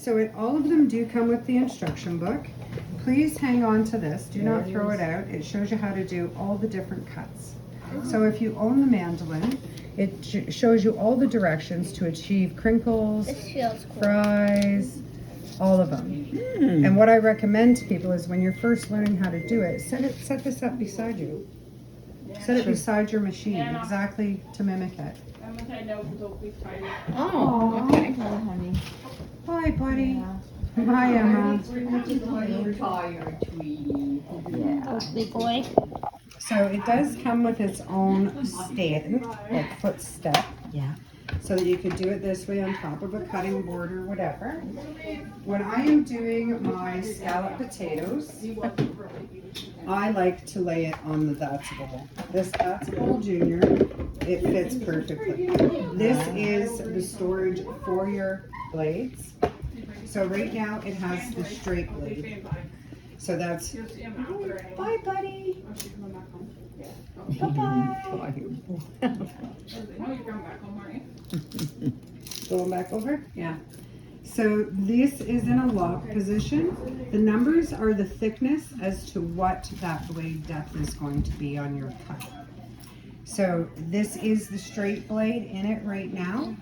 So all of them do come with the instruction book. Please hang on to this. Do not throw it out. It shows you how to do all the different cuts. So if you own the mandolin, it shows you all the directions to achieve crinkles, This feels cool. fries, all of them. And what I recommend to people is when you're first learning how to do it, set this up beside you. Set it beside your machine, exactly to mimic it. Oh, okay. honey. Bye, buddy. Bye, Emma. Tired, sweetie. Oh, big boy. So it does come with its own stand, like footstep. Yeah. So that you could do it this way on top of a cutting board or whatever. When I am doing my scallop potatoes, I like to lay it on the That's Bowl. This That's Bowl Junior, it fits perfectly. This is the storage for your blades. So right now it has the straight blade. So that's, bye buddy. Bye-bye. Going back over? Yeah. So this is in a lock position. The numbers are the thickness as to what that blade depth is going to be on your cut. So this is the straight blade in it right now.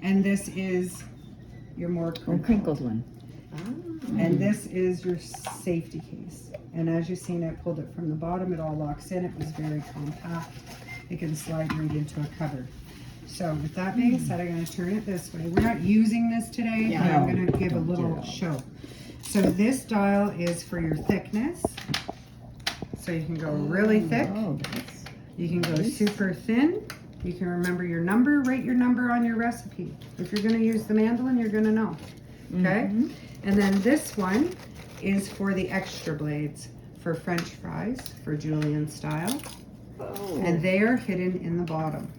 And this is your more Crinkled one. and this is your safety case. And as you've seen, I pulled it from the bottom. It all locks in. It was very compact. It can slide right into a cupboard. So with that being said, I'm going to turn it this way. We're not using this today, but I'm going to give a little show. So this dial is for your thickness. So you can go really thick. You can go super thin. You can remember your number, write your number on your recipe. If you're going to use the mandolin, you're going to know. Okay? And then this one is for the extra blades for French fries, for Julian style. And they are hidden in the bottom.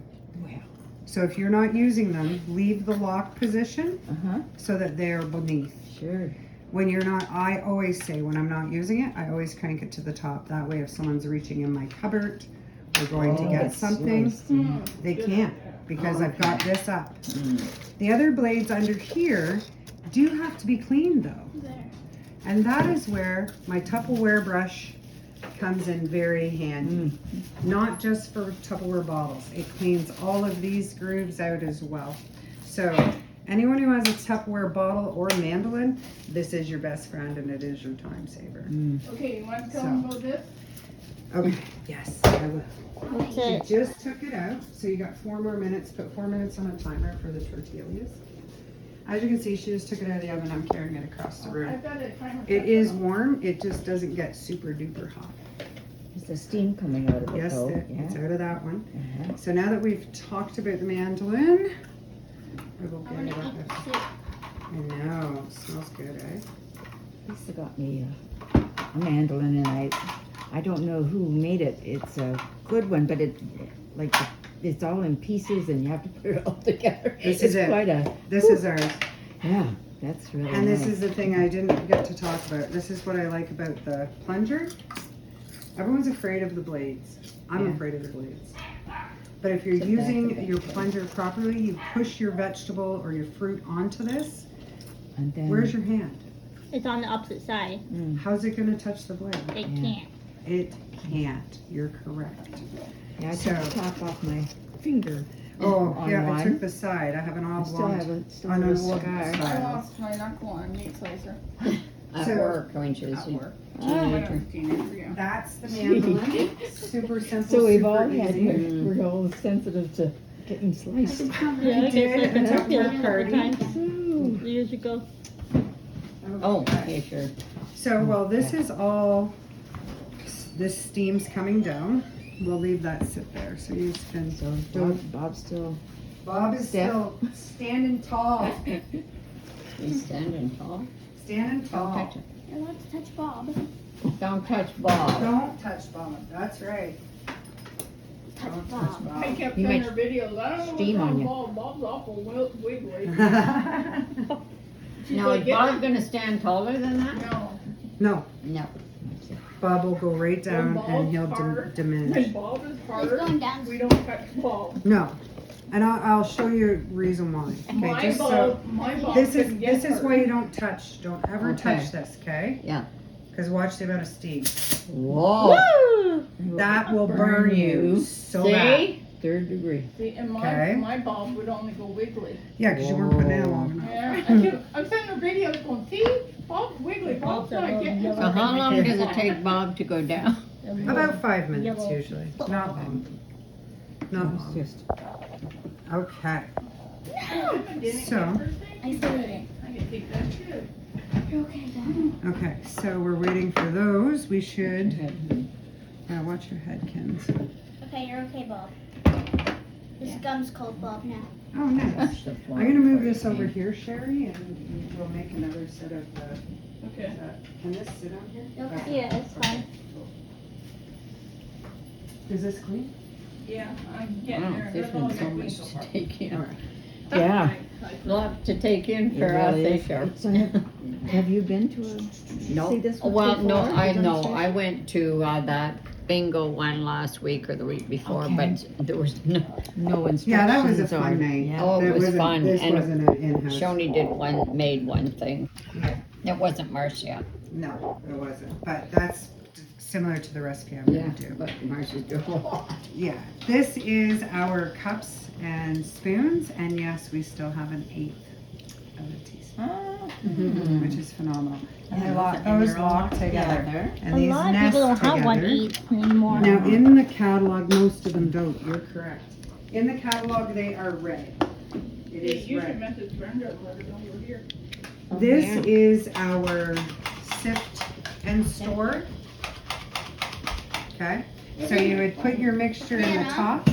So if you're not using them, leave the lock position so that they are beneath. Sure. When you're not, I always say when I'm not using it, I always crank it to the top. That way if someone's reaching in my cupboard or going to get something, they can't because I've got this up. The other blades under here do have to be cleaned though. And that is where my Tupperware brush comes in very handy. Not just for Tupperware bottles. It cleans all of these grooves out as well. So anyone who has a Tupperware bottle or mandolin, this is your best friend and it is your time saver. Okay, you want to tell them about this? Okay, yes, I will. What's She it? just took it out, so you got 4 more minutes. Put 4 minutes on a timer for the tortillas. As you can see, she just took it out of the oven. I'm carrying it across the room. I've got a timer. It is warm. It just doesn't get super duper hot. Is the steam coming out of it Yes, though? it's out of that one. So now that we've talked about the mandolin, I will I get it want to up. eat soup. I know, it smells good, eh? Lisa got me a mandolin and I don't know who made it. It's a good one, but it's all in pieces and you have to put it all together. This it's is it. quite a, This is ours. yeah, that's really And this nice. is the thing I didn't get to talk about. This is what I like about the plunger. Everyone's afraid of the blades. I'm afraid of the blades. But if you're using your plunger properly, you push your vegetable or your fruit onto this. And then, Where's your hand? It's on the opposite side. How's it going to touch the blade? It can't. It can't. You're correct. yeah, I took the top off my finger. Oh, on yeah, I one. took the side. I have an I still oblong. have a, still on have a an old scar. I style. lost my knuckle on a meat slicer. At So- work, when she was At a work. Ah. When I was a teenager, yeah. That's the mandolin. Super simple. So we've super all had, easy. we're all sensitive to getting sliced. Yeah, I did guess at the like a Tupperware party. Ooh. years ago. Oh, okay, sure. So while this is all, this steam's coming down, we'll leave that sit there. So you can, So Bob's still, Bob is Steph? still standing tall. He's standing tall. Standing Don't tall. touch it. I want to touch Bob. Don't touch Bob. Don't touch Bob. That's right. Touch Don't Bob. touch I kept You sending might her videos. I don't know steam what's on wrong you. with Bob. Bob's awful wiggly. Bob. She's Now, like, is "Get Bob gonna stand taller than that? No. No, No. Bob will go right down When and he'll Bob's hard, diminish. when Bob is It's hard, going down. we don't touch Bob. No, And I'll show you a reason why. Okay, My just so bulb this is couldn't get this is hurt. why you don't touch. Don't ever Okay. touch this, okay? Yeah. Because watch the amount of steam. Whoa. Woo! That will burn you so bad. See? 3rd degree. See, and Okay. my bulb would only go wiggly. Yeah, because you weren't putting it in long enough. Yeah, I'm sending a video going, see, bulb's wiggly, bulb's not getting it. So how long does it take Bob to go down? About 5 minutes Yellow. usually. Not long. Not long. Just Okay. So- I see it. I can take that too. You're okay, Dad. Okay, so we're waiting for those. We should. Watch your head, Kens. Okay, you're okay, Bob. This gum's cold, Bob, now. Oh, nice. I'm gonna move this over here, Sherry, and we'll make another set of. Okay. Can this sit on here? Okay. Yeah, it's fine. Is this clean? Yeah, I'm getting Wow, there. this That's all one's I so got much so to far. take in. Alright. Yeah. Lot to take in It for us, really eh, is. Cheryl? So have you been to a, No. see this one Well, no, before? I know. Demonstration? I went to that bingo one last week or the week before, Okay. but there was no. No instructions. Yeah, that was a or- fun night. Yeah. Oh, it That was wasn't- fun, This and wasn't an in-house. Shoni made one thing. It wasn't Marcia. No, it wasn't. But that's similar to the recipe I'm gonna do. But Marcia's doing a lot. Yeah, this is our cups and spoons, and yes, we still have an 1/8 of a teaspoon, which is phenomenal. And Yeah, they're those lock together, and A these lot of nest people don't have one together. eat anymore. Now, in the catalog, most of them don't. You're correct. In the catalog, they are red. It is You should red. message Brenda and let her know we're here. This Yeah. is our sift and store. Okay, so you would put your mixture in the top.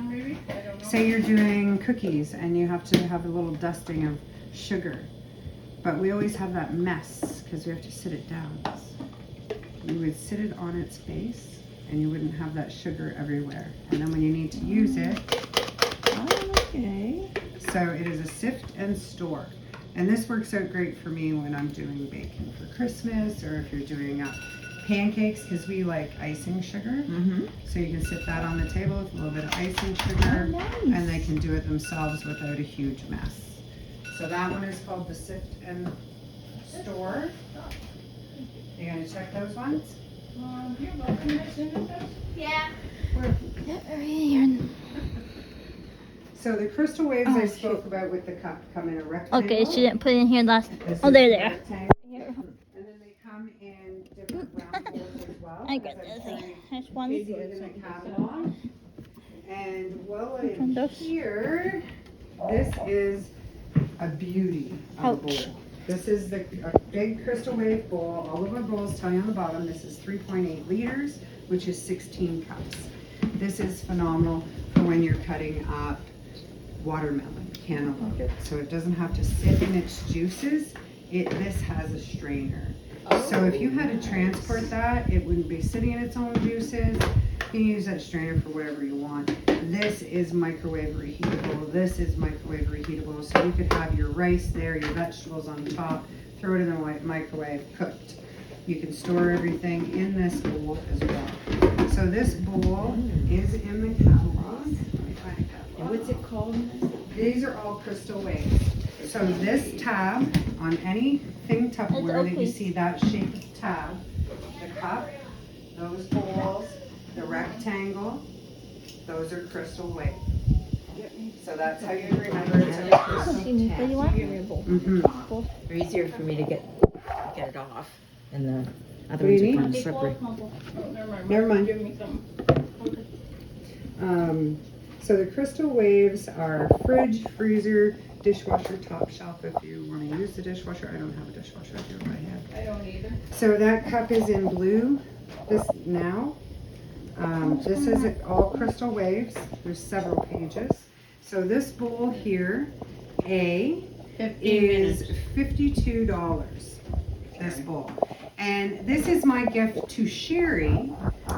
Maybe? I don't know. Say you're doing cookies and you have to have a little dusting of sugar. But we always have that mess because we have to sit it down. You would sit it on its base and you wouldn't have that sugar everywhere. And then when you need to use it, Oh, okay. so it is a sift and store. And this works out great for me when I'm doing baking for Christmas or if you're doing pancakes because we like icing sugar. Mm-hmm. So you can sit that on the table with a little bit of icing sugar. Oh, nice. And they can do it themselves without a huge mess. So that one is called the sift and store. You gonna check those ones? You're welcome. That's in this house. Yeah. So the crystal waves Oh, I spoke about with the cup come in a rectangle. Okay, she didn't put it in here last. This Oh, is there, the there. rectangle. And then they come in different round holes as well. I as got I'm this. saying. There's They one. do it in the catalog. And well Open in those. here, this is a beauty of a Ouch. bowl. This is a big crystal wave bowl. All of our bowls tell you on the bottom, this is 3.8 liters, which is 16 cups. This is phenomenal for when you're cutting up watermelon, cantaloupe. So it doesn't have to sit in its juices. This has a strainer. So if you had to transport that, it wouldn't be sitting in its own juices. You can use that strainer for whatever you want. This is microwave reheatable. This is microwave reheatable. So you could have your rice there, your vegetables on top, throw it in the microwave, cooked. You can store everything in this bowl as well. So this bowl is in the catalog. Let me find a catalog. And what's it called? These are all crystal waves. So this tab on anything Tupperware that you see that shaped tab, the cup, those bowls, the rectangle, those are crystal waves. So that's how you remember it's a crystal What do you want? Mhm. They're easier for me to get it off, and the other What do you ones are need? kind of slippery. Oh, never mind. Never mind. Give me some. So the crystal waves are fridge, freezer, dishwasher, top shelf if you want to use the dishwasher. I don't have a dishwasher, I do it by hand. I don't either. So that cup is in blue this now. This is all crystal waves. There's several pages. So this bowl here, A, 15 is minutes. $52, this bowl. And this is my gift to Sherry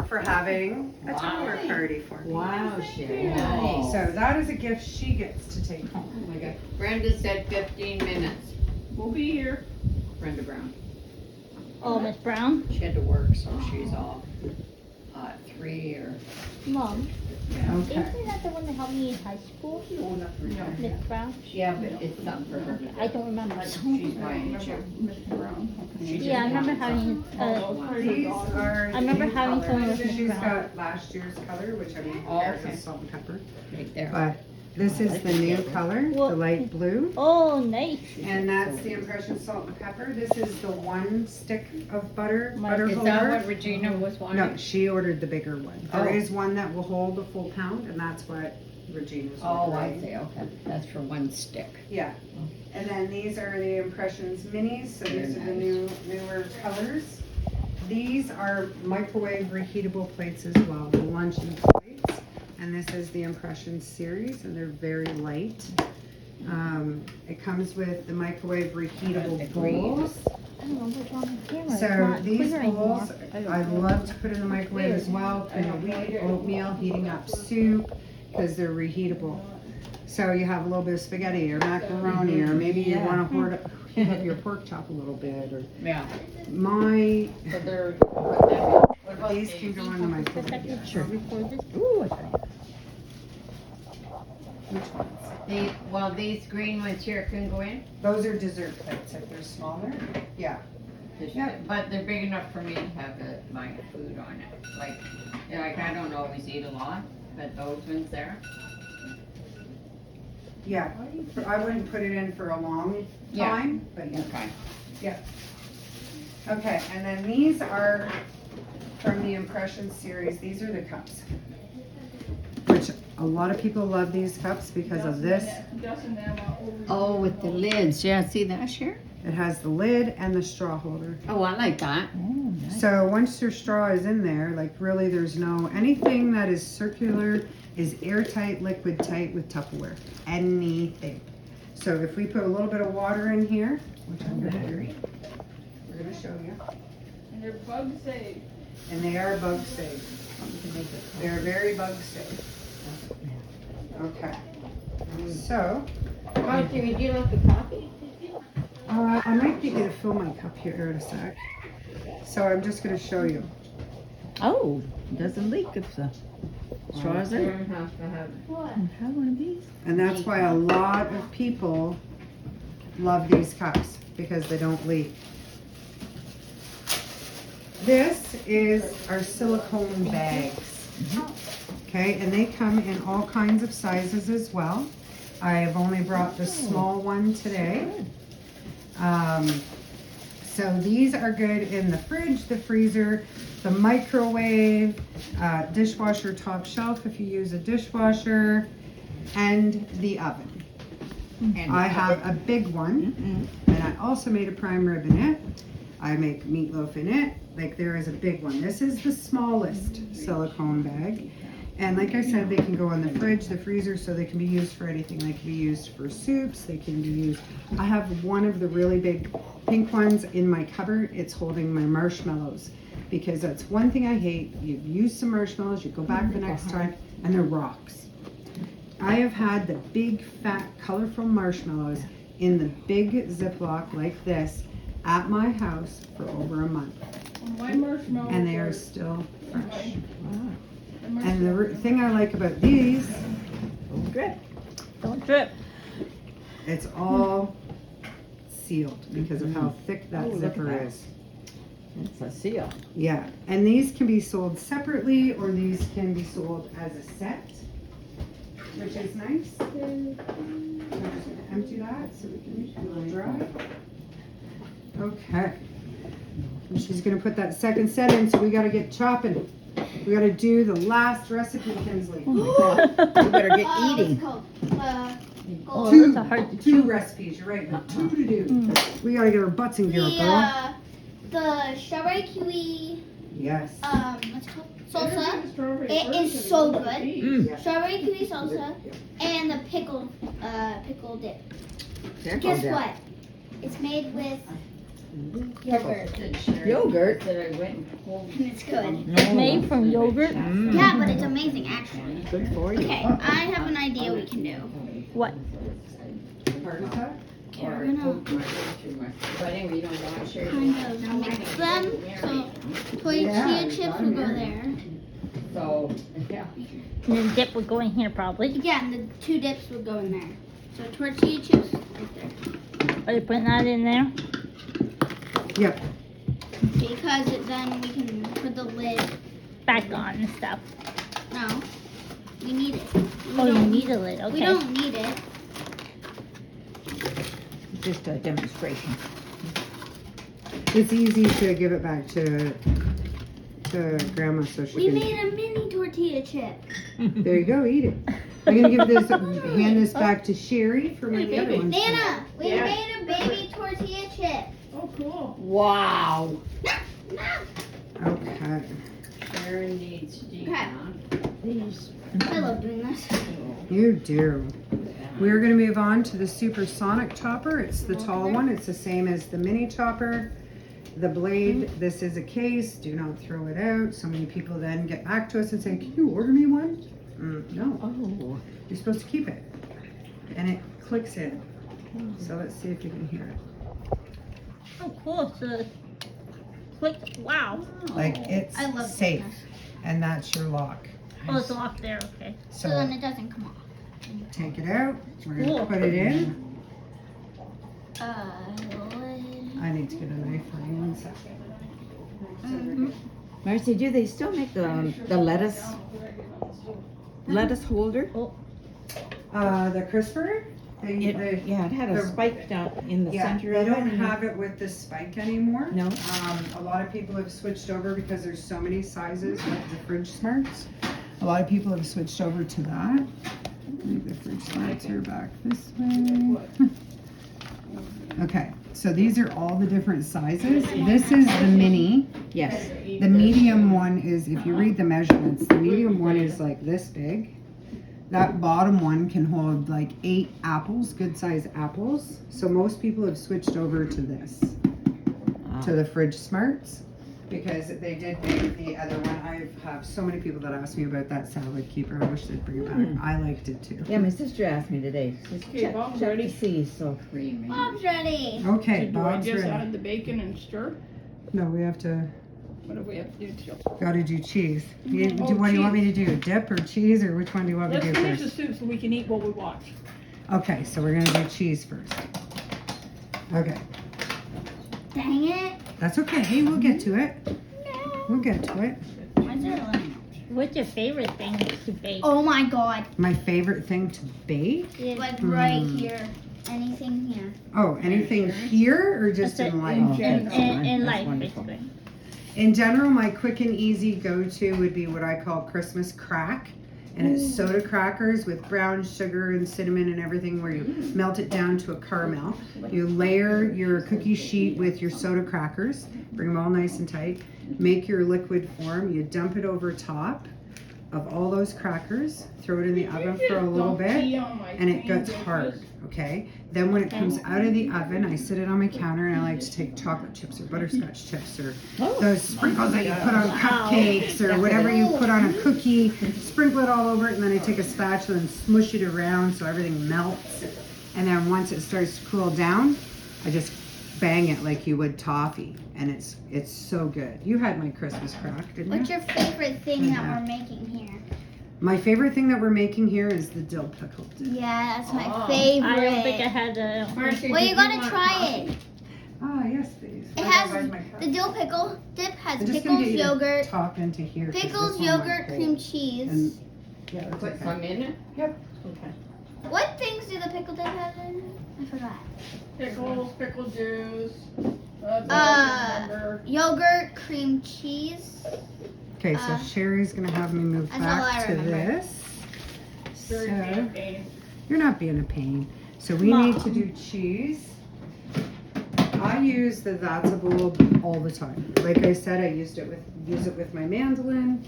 for having a Tupperware party for me. Wow, Sherry. Nice. So that is a gift she gets to take home. Oh my God. Brenda said 15 minutes. We'll be here. Brenda Brown. Oh, Miss Brown. She had to work, so she's off at 3 or Mom. Okay. Isn't that the one that helped me in high school? Miss Brown? Yeah, but it's something for her. I don't remember. She's buying it too. Mr. Brown. Yeah, I remember having, These are I remember new having some colors. with She's Brown. got last year's color, which I mean, Oh, there's okay. a salt and pepper. Right there. But this is the new color, the Well- light blue. Oh, nice. And that's the Impression Salt and Pepper. This is the one stick of butter Is that holder. what Regina was wanting? No, she ordered the bigger one. There Oh. is one that will hold a full pound, and that's what Regina's Oh, I ordering. see, okay. That's for one stick. Yeah. And then these are the Impressions Minis, so these are the newer colors. These are microwave reheatable plates as well, the luncheon plates. And this is the Impressions series, and they're very light. It comes with the microwave reheatable bowls. I don't know what's wrong with the camera. It's So not these clear anymore. bowls, I love to put in the microwave as well, put in wheat, oatmeal, heating up soup, because they're reheatable. So you have a little bit of spaghetti or macaroni, or maybe you want to heat up your pork chop a little bit, or Yeah. my, So they're, what about these can go in the microwave. Sure. Record this. Ooh, Which ones? These green ones here can go in? Those are dessert plates, if they're smaller, yeah. Yeah. But they're big enough for me to have my food on it. Like I don't always eat a lot, but those ones there. Yeah, I wouldn't put it in for a long Yeah. time, but yeah. Okay. Okay, and then these are from the Impression series. These are the cups, which a lot of people love these cups because of this. Oh, with the lids. Yeah, see that here? It has the lid and the straw holder. Oh, I like that. So once your straw is in there, like really there's no, anything that is circular is airtight, liquid tight with Tupperware. Anything. So if we put a little bit of water in here, which I'm gonna do, we're gonna show you. And they're bug safe. And they are bug safe. They're very bug safe. Okay. So, Would you like a coffee? I might get you to fill my cup here in a sec. So I'm just gonna show you. Oh, it doesn't leak if the straw's in. Have to have. Try one of these. And that's why a lot of people love these cups, because they don't leak. This is our silicone bags. Okay, and they come in all kinds of sizes as well. I have only brought the small one today. So these are good in the fridge, the freezer, the microwave, dishwasher top shelf if you use a dishwasher, and the oven. I have a big one, and I also made a prime rib in it. I make meatloaf in it. Like, there is a big one. This is the smallest silicone bag. And like I said, they can go in the fridge, the freezer, so they can be used for anything. They can be used for soups, they can be used. I have one of the really big pink ones in my cupboard. It's holding my marshmallows, because that's one thing I hate. You use some marshmallows, you go back the next time, and they're rocks. I have had the big, fat, colorful marshmallows in the big Ziploc like this at my house for over a month, My marshmallows. and they are still fresh. And the marshmallows. thing I like about these, Drip. Don't drip. it's all sealed because of how thick that Oh, look at zipper that. is. It's a seal. Yeah, and these can be sold separately, or these can be sold as a set, which is nice. I'm just gonna empty that so we can cool it dry. Okay. And she's gonna put that second set in, so we gotta get chopping. We gotta do the last recipe, Kinsley. You better get What's eating. it called? Oh, Two, those are hard to two chew. recipes, you're right, but two to do. We gotta get our butts in gear, girl. The strawberry kiwi, Yes. what's it called? Salsa. Strawberry It is version so with good. cheese. Mm. Strawberry kiwi salsa and the pickle dip. Guess what? It's made with yogurt. Yogurt? That I went and pulled. And it's good. No. Made from yogurt? Mm. Yeah, but it's amazing actually. Good for you. Okay, I have an idea we can do. What? Pardon that? Okay, we're gonna But anyway, you don't want to share. kind of mix them. So toy chia chips will go there. So, yeah. And then dip would go in here probably. Yeah, and the 2 dips would go in there. So tortilla chips right there. Are you putting that in there? Yep. Because then we can put the lid. Back on and stuff. No, we need it. Oh, you need a lid. Okay. We don't need it. Just a demonstration. It's easy to give it back to Grandma so she We can. made a mini tortilla chip. There you go, eat it. I'm gonna give this, hand this back to Sherry for my other one. Nana, we Yeah. made a baby tortilla chip. Oh, cool. Wow. Okay. Sharon needs to Okay. These. I love doing this. You do. We're gonna move on to the supersonic chopper. It's the tall one. It's the same as the mini chopper. The blade, this is a case. Do not throw it out. So many people then get back to us and say, can you order me one? No, Oh. you're supposed to keep it. And it clicks in. So let's see if you can hear it. Oh, cool. So, click. Wow. Like it's I love safe. doing this. And that's your lock. Oh, it's locked there. Okay. So So then it doesn't come off. take it out. We're gonna Cool. put it in. Lid. I need to get a knife for you. One second. Marcy, do they still make the lettuce holder? The crisper? Yeah, it had a the- spike down in the Yeah, center they of it. don't and- have it with the spike anymore. No? A lot of people have switched over because there's so many sizes with the fridge smarts. A lot of people have switched over to that. Move the fridge smarts here back this way. Okay, so these are all the different sizes. This is the mini. Yes. The medium one is, if you read the measurements, the medium one is like this big. That bottom one can hold like 8 apples, good size apples. So most people have switched over to this, to the fridge smarts, because they did make the other one. I have so many people that ask me about that salad keeper. I wish they'd bring it back. I liked it too. Yeah, my sister asked me today. She says, Okay, check, Bob's check ready. to see, so. Creamy. Bob's ready. Okay, So do I Bob's just ready. add the bacon and stir? No, we have to, What do we have to do? gotta do cheese. Oh, What do you want me to do? Dip or cheese, or which one do you want me Let's to do finish the first? soup so we can eat while we watch. Okay, so we're gonna do cheese first. Okay, Dang it. that's okay. Hey, we'll get to it. No. We'll get to it. Why's there a lemon? What's your favorite thing to bake? Oh my god. My favorite thing to bake? Like right here. Anything here. Oh, anything here or just That's in it. life? Oh, in, that's in, fine. in That's life, wonderful. basically. In general, my quick and easy go-to would be what I call Christmas crack. And it's soda crackers with brown sugar and cinnamon and everything, where you melt it down to a caramel. You layer your cookie sheet with your soda crackers, bring them all nice and tight, make your liquid form, you dump it over top of all those crackers, throw it in the oven for a little bit, and it gets hard, okay? Then when it comes out of the oven, I sit it on my counter and I like to take chocolate chips or butterscotch chips or those sprinkles that you put on cupcakes or whatever you put on a cookie, sprinkle it all over it, and then I take a spatula and smush it around so everything melts. And then once it starts to cool down, I just bang it like you would toffee, and it's so good. You had my Christmas crack, didn't What's you? your favorite thing that Yeah. we're making here? My favorite thing that we're making here is the dill pickle dip. Yeah, that's my Oh. favorite. I don't think I had a. Well, you gotta try it. Ah, yes, please. It Where's has my cup? the dill pickle dip has I'm just gonna pickles, get you to yogurt, talk into here. 'cause pickles, this one might yogurt, hold. cream cheese. And- Yeah, that's Put okay. some in it? What things do the pickle dip have in it? I forgot. Pickles, pickle juice. Yogurt, cream cheese. Okay, so Sherry's gonna have me move That's all I back to remember. this. So, Okay. you're not being a pain. So we Mom. need to do cheese. I use the That's a Bowl all the time. Like I said, I use it with my mandolin.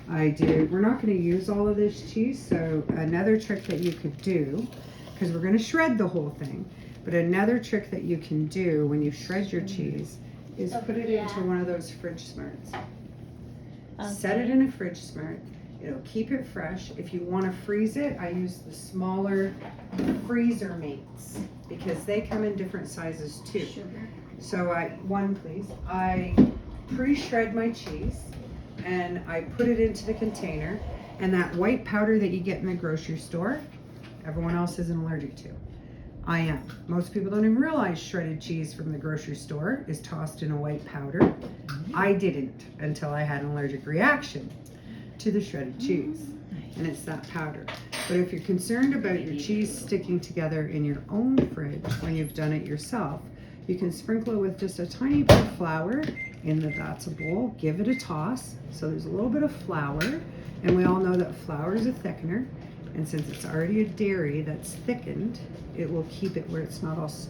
We're not gonna use all of this cheese, so another trick that you could do, because we're gonna shred the whole thing, but another trick that you can do when you shred your cheese is put it into one of those fridge smarts. Set it in a fridge smart. It'll keep it fresh. If you want to freeze it, I use the smaller freezer mates because they come in different sizes too. So one please. I pre-shred my cheese. and I put it into the container. And that white powder that you get in the grocery store, everyone else isn't allergic to. I am. Most people don't even realize shredded cheese from the grocery store is tossed in a white powder. I didn't until I had an allergic reaction to the shredded cheese. And it's that powder. But if you're concerned about your cheese sticking together in your own fridge when you've done it yourself, you can sprinkle it with just a tiny bit of flour in the Batsa bowl. Give it a toss. So there's a little bit of flour. And we all know that flour is a thickener. And since it's already a dairy that's thickened, it will keep it where it's not all stuck